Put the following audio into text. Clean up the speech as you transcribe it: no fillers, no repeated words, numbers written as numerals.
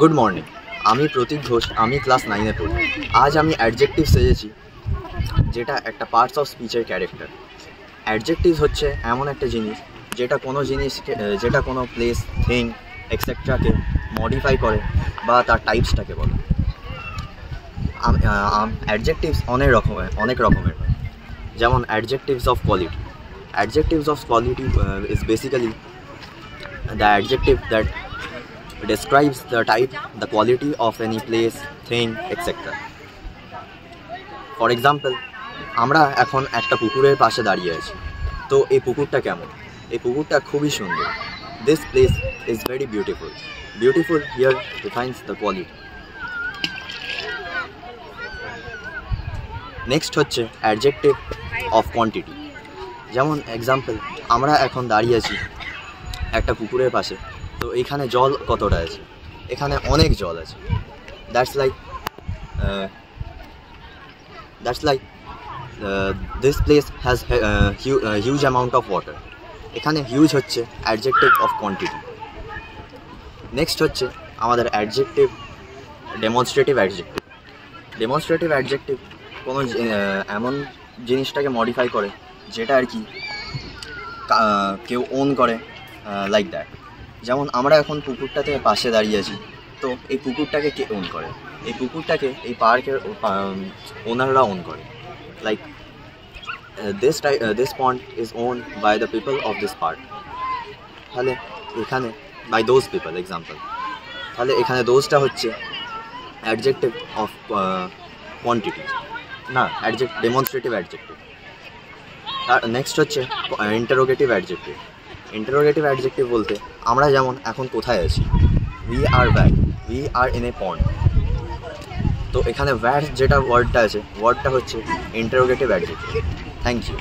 Good morning, আমি প্রতীক ঘোষ। আমি class 9-এ পড়ি। আজ আমি অ্যাডজেক্টিভ সেজেছি, যেটা একটা পার্টস অফ স্পিচের ক্যারেক্টার। অ্যাডজেক্টিভস হচ্ছে এমন একটা জিনিস যেটা কোনো জিনিসকে, যেটা কোনো প্লেস, থিং, এক্সেট্রাকে মডিফাই করে বা তার টাইপসটাকে বলে। অ্যাডজেক্টিভস অনেক রকমের হয়। যেমন adjectives of quality. Adjectives of quality is basically the adjective that describes the type, the quality of any place, thing, etc. For example, আমরা এখন একটা পুকুরের পাশে দাঁড়িয়ে আছি। তো এই পুকুরটা কেমন? এই পুকুরটা খুবই সুন্দর। This place is very beautiful. Beautiful here defines the quality. Next হচ্ছে অ্যাডজেক্টিভ অফ কোয়ান্টিটি। যেমন এক্সাম্পল, আমরা এখন দাঁড়িয়ে আছি একটা পুকুরের পাশে। তো এখানে জল কতটা আছে? এখানে অনেক জল আছে। That's like this place has huge amount of water. এখানে হিউজ হচ্ছে অ্যাডজেক্টিভ অফ কোয়ান্টিটি। নেক্সট হচ্ছে আমাদের adjective demonstrative adjective. Demonstrative adjective কোনো এমন জিনিসটাকে মডিফাই করে যেটা আর কি কেউ ওন করে, লাইক দ্যাট। যেমন আমরা এখন পুকুরটাতে পাশে দাঁড়িয়ে আছি। তো এই পুকুরটাকে কে ওন করে? এই পুকুরটাকে এই পার্কের ওনাররা ওন করে। Like this pond is own by the people of this park. তাহলে এখানে বাই দোজ পিপল এক্সাম্পল। তাহলে এখানে দোজটা হচ্ছে অ্যাডজেক্টিভ অফ কোয়ান্টিটি, না ডেমনস্ট্রেটিভ অ্যাডজেক্টিভ। নেক্সট হচ্ছে ইন্টারোগেটিভ অ্যাডজেক্টিভ। ইন্টারোগেটিভ অ্যাডজেক্টিভ বলতে আমরা যেমন এখন কোথায় আছি? উই আর ইন এ পন্ড। তো এখানে যেটা ওয়ার্ডটা আছে, ওয়ার্ডটা হচ্ছে ইন্টারোগেটিভ অ্যাডজেক্টিভ। Thank you.